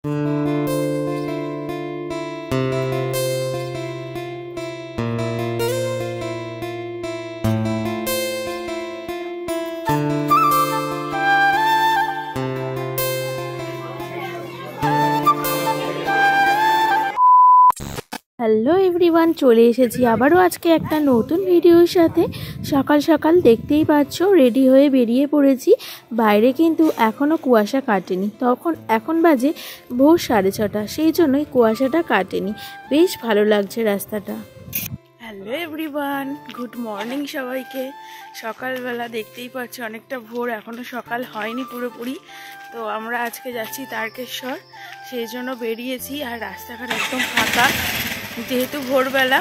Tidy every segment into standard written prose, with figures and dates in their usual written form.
Hello everyone, চলে এসেছি আবারও আজকে একটা নতুন ভিডিওর সাথে। সকাল সকাল দেখতেই পাচ্ছ রেডি হয়ে বেরিয়ে পড়েছি। বাইরে কিন্তু এখনও কুয়াশা কাটেনি, এখন বাজে ভোর 6:30, সেই জন্যই কুয়াশাটা কাটেনি। বেশ ভালো লাগছে রাস্তাটা। হ্যালো এভরিওয়ান, গুড মর্নিং সবাইকে। সকালবেলা দেখতেই পাচ্ছ অনেকটা ভোর, এখনও সকাল হয়নি পুরোপুরি। তো আমরা আজকে যাচ্ছি তারকেশ্বর, সেই জন্য বেরিয়েছি। আর রাস্তাঘাট একদম ফাঁকা যেহেতু ভোরবেলা।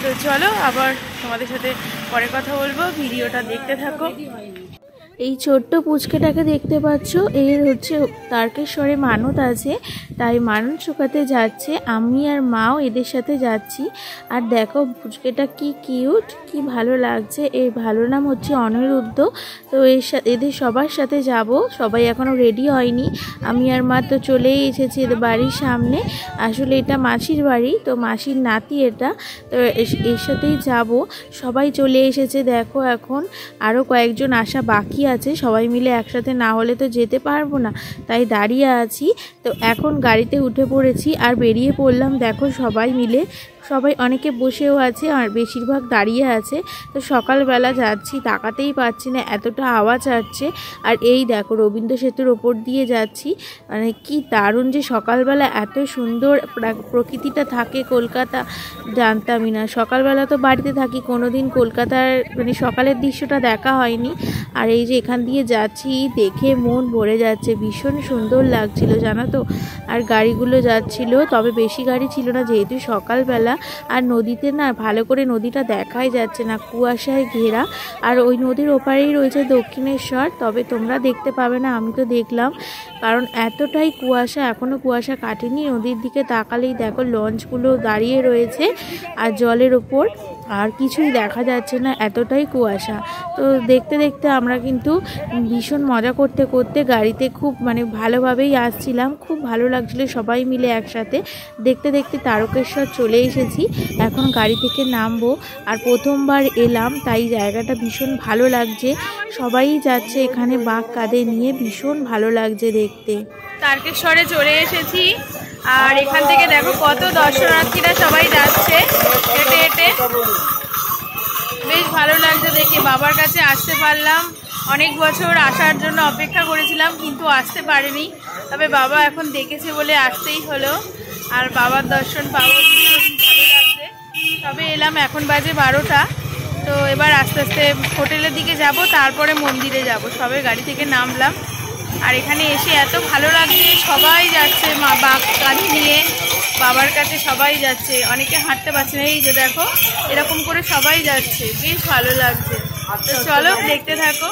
তো চলো আবার তোমাদের সাথে পরে কথা বলবো, ভিডিওটা দেখতে থাকো। এই ছোট্ট পুচকেটাকে দেখতে পাচ্ছ, এর হচ্ছে তারকেশ্বরে মানত আছে, তাই মানত চুকাতে যাচ্ছে। আমি আর মাও এদের সাথে যাচ্ছি। আর দেখো পুচকেটা কি কিউট, কি ভালো লাগছে। এর ভালো নাম হচ্ছে অনিরুদ্ধ। তো এদের সবার সাথে যাব। সবাই এখনও রেডি হয়নি। আমি আর মা তো চলেই এসেছি এদের বাড়ির সামনে। আসলে এটা মাসির বাড়ি, তো মাসির নাতি এটা, তো এর সাথেই যাব। সবাই চলে এসেছে দেখো। এখন আরও কয়েকজন আসা বাকি আছে, সবাই মিলে একসাথে না হলে তো যেতে পারবো না, তাই দাঁড়িয়ে আছি। তো এখন গাড়িতে উঠে পড়েছি আর বেরিয়ে পড়লাম। দেখো সবাই মিলে, সবাই অনেকে বসেও আছে আর বেশিরভাগ দাঁড়িয়ে আছে। তো সকালবেলা যাচ্ছি, তাকাতেই পাচ্ছি না, এতটা আওয়াজ আসছে। আর এই দেখো রবীন্দ্র সেতুর ওপর দিয়ে যাচ্ছি। মানে কি দারুণ যে সকালবেলা এত সুন্দর প্রকৃতিটা থাকে। কলকাতা জানতামই না, সকালবেলা তো বাড়িতে থাকি, কোনোদিন কলকাতার মানে সকালের দৃশ্যটা দেখা হয়নি। আর এই যে এখান দিয়ে যাচ্ছি, দেখে মন ভরে যাচ্ছে, ভীষণ সুন্দর লাগছিল জানো তো। আর গাড়িগুলো যাচ্ছিল, তবে বেশি গাড়ি ছিল না যেহেতু সকালবেলা। আর নদীতে না ভালো করে নদীটা দেখাই যাচ্ছে না, কুয়াশায় ঘেরা। আর ওই নদীর ওপারেই রয়েছে দক্ষিণেশ্বর, তবে তোমরা দেখতে পাবে না, আমি তো দেখলাম, কারণ এতটাই কুয়াশা, এখনও কুয়াশা কাটেনি। নদীর দিকে তাকালেই দেখো লঞ্চগুলো দাঁড়িয়ে রয়েছে আর জলের ওপর, আর কিছুই দেখা যাচ্ছে না, এতটাই কুয়াশা। তো দেখতে দেখতে আমরা কিন্তু ভীষণ মজা করতে করতে গাড়িতে খুব মানে ভালোভাবেই আসছিলাম। খুব ভালো লাগছিল সবাই মিলে একসাথে। দেখতে দেখতে তারকেশ্বর চলে এসেছি। এখন গাড়ি থেকে নামবো। আর প্রথমবার এলাম, তাই জায়গাটা ভীষণ ভালো লাগছে। সবাই যাচ্ছে এখানে বাঁক কাঁধে নিয়ে, ভীষণ ভালো লাগছে দেখতে। তারকেশ্বরে চলে এসেছি। আর এখান থেকে দেখো কত দর্শনার্থীরা সবাই যাচ্ছে হেঁটে হেঁটে। বেশ ভালো লাগছে দেখে। বাবার কাছে আসতে পারলাম, অনেক বছর আসার জন্য অপেক্ষা করেছিলাম কিন্তু আসতে পারিনি, তবে বাবা এখন ডেকেছে বলে আসতেই হলো। আর বাবার দর্শন পাবো, ভীষণ ভালো লাগছে। তবে এলাম, এখন বাজে 12টা। তো এবার আস্তে আস্তে হোটেলের দিকে যাব, তারপরে মন্দিরে যাব। সবে গাড়ি থেকে নামলাম। আর এখানে এসে এত ভালো লাগছে, সবাই যাচ্ছে মা বাপ কাঁধে নিয়ে বাবার কাছে, সবাই যাচ্ছে। অনেকে হাঁটতে পারছে না, এই যে দেখো এরকম করে সবাই যাচ্ছে, বেশ ভালো লাগছে। তো চলো দেখতে থাকো।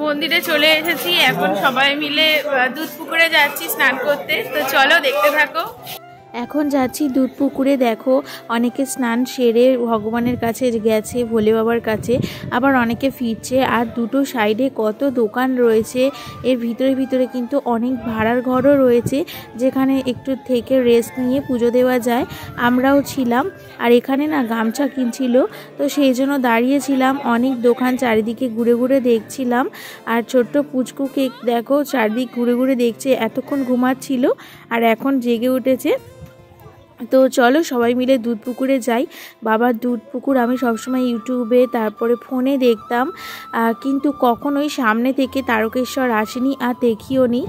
মন্দিরে চলে এসেছি, এখন সবাই মিলে দুধ পুকুরে যাচ্ছি স্নান করতে। তো চলো দেখতে থাকো। এখন যাচ্ছি দুধ পুকুরে। দেখো অনেকে স্নান সেরে ভগবানের কাছে গেছে, ভোলে বাবার কাছে, আবার অনেকে ফিরছে। আর দুটো সাইডে কত দোকান রয়েছে। এর ভিতরে ভিতরে কিন্তু অনেক ভাড়ার ঘরও রয়েছে, যেখানে একটু থেকে রেস্ট নিয়ে পুজো দেওয়া যায়। আমরাও ছিলাম। আর এখানে না গামছা কিনছিল, তো সেই জন্য দাঁড়িয়েছিলাম। অনেক দোকান চারিদিকে ঘুরে ঘুরে দেখছিলাম। আর ছোট্ট পুচকুকে দেখো চারদিক ঘুরে ঘুরে দেখছে, এতক্ষণ ঘুমাচ্ছিল আর এখন জেগে উঠেছে। তো চলো সবাই মিলে দুধ পুকুরে যাই। বাবার দুধ পুকুর আমি সবসময় ইউটিউবে তারপরে ফোনে দেখতাম, কিন্তু কখনোই সামনে থেকে তারকেশ্বর আসিনি আর দেখিও নি।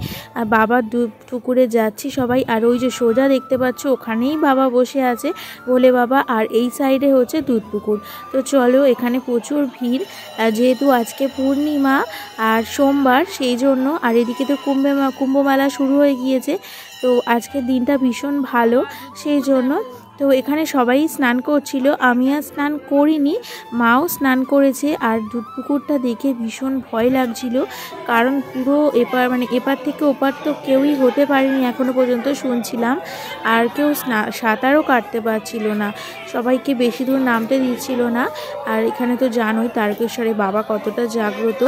বাবার দুধ পুকুরে যাচ্ছি সবাই। আর ওই যে সোজা দেখতে পাচ্ছ ওখানেই বাবা বসে আছে, ভোলে বাবা। আর এই সাইডে হচ্ছে দুধ পুকুর। তো চলো, এখানে প্রচুর ভিড় যেহেতু আজকে পূর্ণিমা আর সোমবার, সেই জন্য। আর এদিকে তো কুম্ভ মেলা শুরু হয়ে গিয়েছে, তো আজকের দিনটা ভীষণ ভালো, সেই জন্য। তো এখানে সবাই স্নান করছিল, আমি আর স্নান করিনি, মাও স্নান করেছে। আর দুধ পুকুরটা দেখে ভীষণ ভয় লাগছিল, কারণ পুরো এপার থেকে ওপার তো কেউই হতে পারেনি এখনো পর্যন্ত শুনছিলাম, আর কেউ সাঁতারও কাটতে পারছিল না, সবাইকে বেশি দূর নামতে দিচ্ছিল না। আর এখানে তো জানোই তারকেশ্বরে বাবা কতটা জাগ্রত,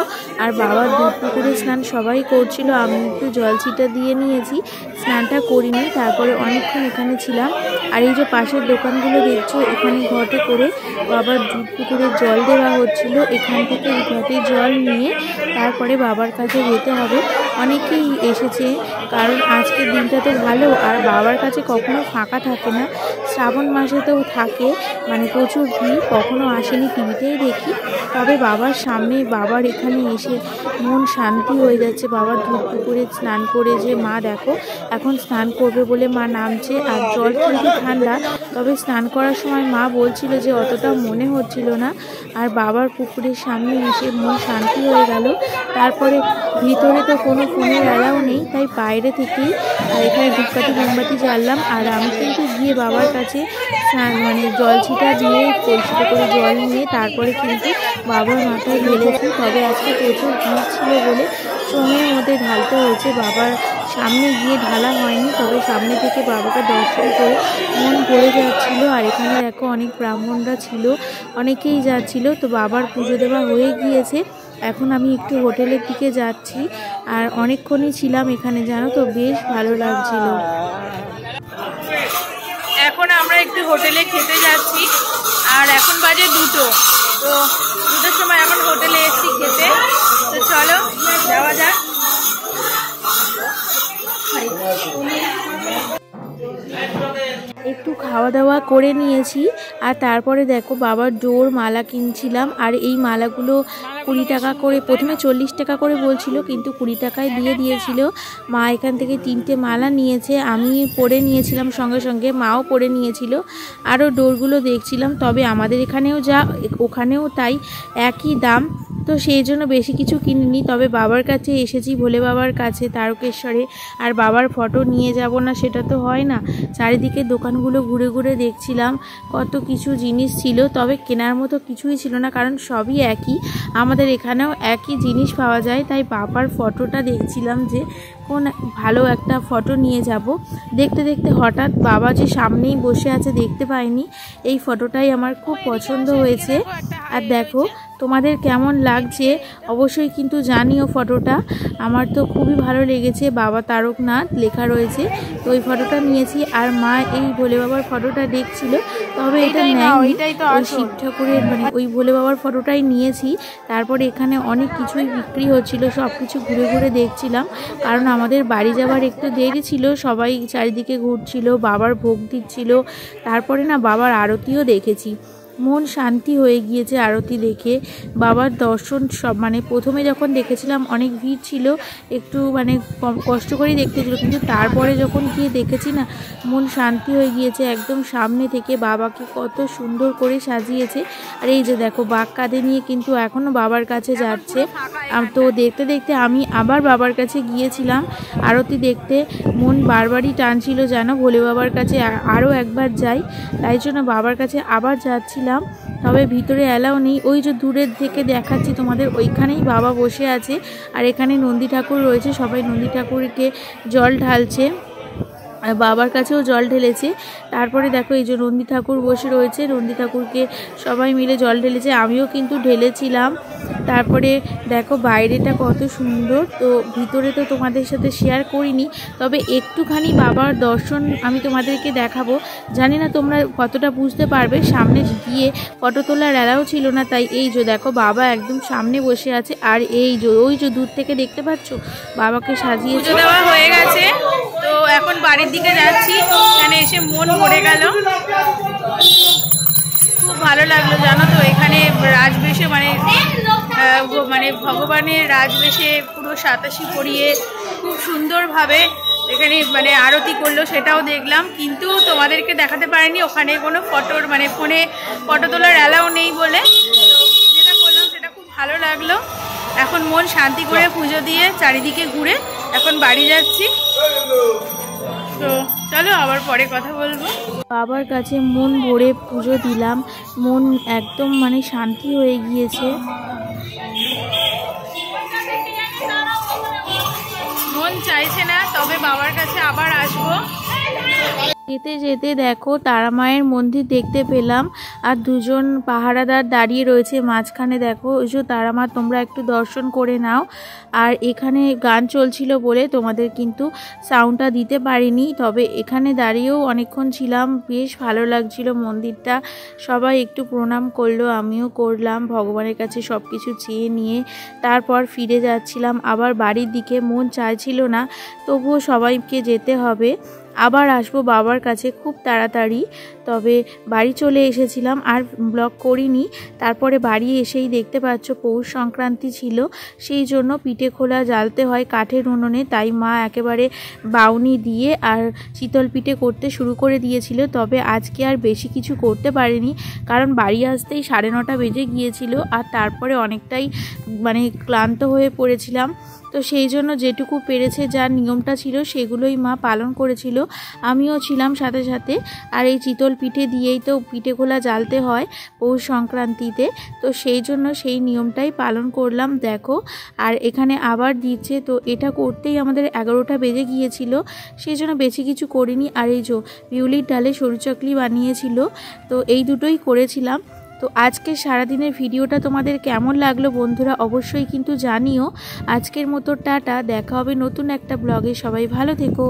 আর বাবার দুধ পুকুরে স্নান সবাই করছিল, আমি একটু জল ছিটা দিয়ে নিয়েছি, স্নানটা করিনি। তারপরে অনেকক্ষণ এখানে ছিলাম। আর এই যে পাশের দোকানগুলো দেখছো, এখানে ঘটে করে বাবার দুধ পুকুরে জল দেওয়া হচ্ছিল, এখান থেকে এই ঘটে জল নিয়ে তারপরে বাবার কাছে যেতে হবে। অনেকেই এসেছে, কারণ আজকের দিনটা তো ভালো, আর বাবার কাছে কখনো ফাঁকা থাকে না, শ্রাবণ মাসে তো থাকে, প্রচুর ভিড়, কখনো আসেনি, টিভিতেই দেখি। তবে বাবার সামনে, বাবার এখানে এসে মন শান্তি হয়ে যাচ্ছে। বাবার দুধ পুকুরে স্নান করে যে মা দেখো এখন স্নান করবে বলে মা নামছে, আর জল কিন্তু ঠান্ডা, তবে স্নান করার সময় মা বলছিল যে অতটা মনে হচ্ছিল না। আর বাবার পুকুরের সামনে এসে মন শান্তি হয়ে গেল। তারপরে ভিতরে তো কোনো ফোনের অ্যালাউ নেই, তাই বাইরে থেকেই এখানে ধূপকাঠি মোমবাতি জ্বাললাম। আর আমি কিন্তু গিয়ে বাবার কাছে জল ছিটা দিয়ে কলসিতে করে জল নিয়ে তারপরে কিন্তু বাবার মাথায় ঢেলেছি। তবে আজকে প্রচুর ভিড় ছিল বলে সময়ের মধ্যে ঢালতে হয়েছে, বাবার সামনে গিয়ে ঢালা হয়নি, তবে সামনে থেকে বাবাকে দর্শন করে মন ভরে যাচ্ছিল। আর এখানে দেখো অনেক ব্রাহ্মণরা ছিল, অনেকেই যাচ্ছিল। তো বাবার পুজো দেওয়া হয়ে গিয়েছে, এখন আমি একটু হোটেলের দিকে যাচ্ছি, আর অনেকক্ষণই ছিলাম এখানে, জানো তো বেশ ভালো লাগছিল। এখন আমরা একটু হোটেলে খেতে যাচ্ছি, আর এখন বাজে 2টো, তো 2টোর সময় এখন হোটেলে এসেছি খেতে। তো চলো যাওয়া যাক। একটু খাওয়া দাওয়া করে নিয়েছি, আর তারপরে দেখো বাবার ডোর মালা কিনছিলাম। আর এই মালাগুলো 20 টাকা করে, প্রথমে 40 টাকা করে বলছিল, কিন্তু 20 টাকায় দিয়ে দিয়েছিল। মা এখান থেকে 3টে মালা নিয়েছে, আমি পরে নিয়েছিলাম সঙ্গে সঙ্গে, মাও পরে নিয়েছিল। আরও ডোরগুলো দেখছিলাম, তবে আমাদের এখানেও যা ওখানেও তাই, একই দাম, তো সেই জন্য বেশি কিছু কিনিনি। তবে বাবার কাছে এসেছি, ভোলে বাবার কাছে তারকেশ্বরে, আর বাবার ফটো নিয়ে যাব না সেটা তো হয় না। চারিদিকে দোকানগুলো ঘুরে ঘুরে দেখছিলাম, কত কিছু জিনিস ছিল, তবে কেনার মতো কিছুই ছিল না, কারণ সবই একই, আমাদের এখানেও একই জিনিস পাওয়া যায়। তাই বাবার ফটোটা দেখছিলাম যে কোন ভালো একটা ফটো নিয়ে যাব। দেখতে দেখতে হঠাৎ বাবা যে সামনেই বসে আছে, দেখতে পাইনি, এই ফটোটাই আমার খুব পছন্দ হয়েছে। আর দেখো তোমাদের কেমন লাগছে অবশ্যই কিন্তু জানিও ফটোটা, আমার তো খুবই ভালো লেগেছে, বাবা তারকনাথ লেখা রয়েছে, তো ওই ফটোটা নিয়েছি। আর মা এই ভোলে বাবার ফটোটা দেখছিল, তবে এটা নেয়নি, ওই শিব ঠাকুরের ওই ভোলে বাবার ফটোটাই নিয়েছি। তারপরে এখানে অনেক কিছুই বিক্রি হচ্ছিল, সব কিছু ঘুরে ঘুরে দেখছিলাম, কারণ আমাদের বাড়ি যাওয়ার একটু দেরি ছিল, সবাই চারিদিকে ঘুরছিল, বাবার ভোগ দিচ্ছিল। তারপরে না বাবার আরতিও দেখেছি, মন শান্তি হয়ে গিয়েছে আরতি দেখে। বাবার দর্শন সব প্রথমে যখন দেখেছিলাম অনেক ভিড় ছিল, একটু কষ্ট করেই দেখতে ছিল, কিন্তু তারপরে যখন গিয়ে দেখেছি না, মন শান্তি হয়ে গিয়েছে। একদম সামনে থেকে বাবাকে কত সুন্দর করে সাজিয়েছে। আর এই যে দেখো বাঘ কাঁধে নিয়ে কিন্তু এখনও বাবার কাছে যাচ্ছে। তো দেখতে দেখতে আমি আবার বাবার কাছে গিয়েছিলাম আরতি দেখতে, মন বারবারই টানছিল যেন ভোলে বাবার কাছে আরও একবার যাই, তাই জন্য বাবার কাছে আবার যাচ্ছিলাম। তবে ভিতরে অ্যালাউ নেই, ওই যে দূরের থেকে দেখাচ্ছি তোমাদের, ওইখানেই বাবা বসে আছে। আর এখানে নন্দী ঠাকুর রয়েছে, সবাই নন্দী ঠাকুরকে জল ঢালছে, বাবার কাছেও জল ঢেলেছে। তারপরে দেখো এই যে নন্দী ঠাকুর বসে রয়েছে, নন্দী ঠাকুরকে সবাই মিলে জল ঢেলেছে, আমিও কিন্তু ঢেলেছিলাম। তারপরে দেখো বাইরেটা কত সুন্দর, তো ভিতরে তো তোমাদের সাথে শেয়ার করিনি, তবে একটুখানি বাবার দর্শন আমি তোমাদেরকে দেখাবো, জানি না তোমরা কতটা বুঝতে পারবে। সামনে গিয়ে ফটো তোলার অ্যালাউ ছিল না, তাই এই যে দেখো বাবা একদম সামনে বসে আছে। আর এই যে ওই যে দূর থেকে দেখতে পাচ্ছ বাবাকে সাজিয়ে দেওয়া হয়ে গেছে, তো এখন বাড়ির দিকে যাচ্ছি। এখানে এসে মন ভরে গেল, খুব ভালো লাগলো জানো তো। এখানে রাজবেশে ভগবানের রাজবেশে পুরো 87 পরিয়ে খুব সুন্দরভাবে এখানে আরতি করলো, সেটাও দেখলাম, কিন্তু তোমাদেরকে দেখাতে পারিনি, ওখানে কোনো ফোনে ফটো তোলার অ্যালাউ নেই বলে। যেটা করলাম সেটা খুব ভালো লাগলো। এখন মন শান্তি করে পুজো দিয়ে চারিদিকে ঘুরে এখন বাড়ি যাচ্ছি, তো চলো আবার পরে কথা বলবো। বাবার কাছে মন ভরে পুজো দিলাম, মন একদম মানে শান্তি হয়ে গিয়েছে। মন চাইছে না, তবে বাবার কাছে আবার আসবো। যেতে যেতে দেখো তারা মায়ের মন্দির দেখতে পেলাম, আর দুজন পাহারাদার দাঁড়িয়ে রয়েছে মাঝখানে। দেখো ওই যে তারা মা, তোমরা একটু দর্শন করে নাও। আর এখানে গান চলছিল বলে তোমাদের কিন্তু সাউন্ডটা দিতে পারিনি, তবে এখানে দাঁড়িয়েও অনেকক্ষণ ছিলাম, বেশ ভালো লাগছিল মন্দিরটা। সবাই একটু প্রণাম করলো, আমিও করলাম, ভগবানের কাছে সব কিছু চেয়ে নিয়ে তারপর ফিরে যাচ্ছিলাম আবার বাড়ির দিকে। মন চাইছিল না, তবুও সবাইকে যেতে হবে, আবার আসবো বাবার কাছে খুব তাড়াতাড়ি। তবে বাড়ি চলে এসেছিলাম, আর ব্লগ করিনি। তারপরে বাড়ি এসেই দেখতে পাচ্ছ পৌষ সংক্রান্তি ছিল, সেই জন্য পিঠে খোলা জ্বালতে হয় কাঠের উনুনে, তাই মা একেবারে বাউনি দিয়ে আর চিতল পিঠে করতে শুরু করে দিয়েছিল। তবে আজকে আর বেশি কিছু করতে পারিনি, কারণ বাড়ি আসতেই 9:30 বেজে গিয়েছিল, আর তারপরে অনেকটাই মানে ক্লান্ত হয়ে পড়েছিলাম। তো সেই জন্য যেটুকু পেরেছে, যা নিয়মটা ছিল সেগুলোই মা পালন করেছিল, আমিও ছিলাম সাথে সাথে। আর এই চিতল পিঠে দিয়েই তো পিঠে খোলা জ্বালতে হয় পৌষ সংক্রান্তিতে, তো সেই জন্য সেই নিয়মটাই পালন করলাম। দেখো, আর এখানে আবার দিচ্ছে, তো এটা করতেই আমাদের 11টা বেজে গিয়েছিল, সেই জন্য বেশি কিছু করিনি। আর এই যে বিউলির ডালে সরু চাকলি বানিয়েছিল, তো এই দুটোই করেছিলাম। তো আজকে সারাদিনের ভিডিওটা তোমাদের কেমন লাগলো বন্ধুরা অবশ্যই কিন্তু জানিও। আজকের মতো টাটা, দেখা হবে নতুন একটা ব্লগে, সবাই ভালো থেকো।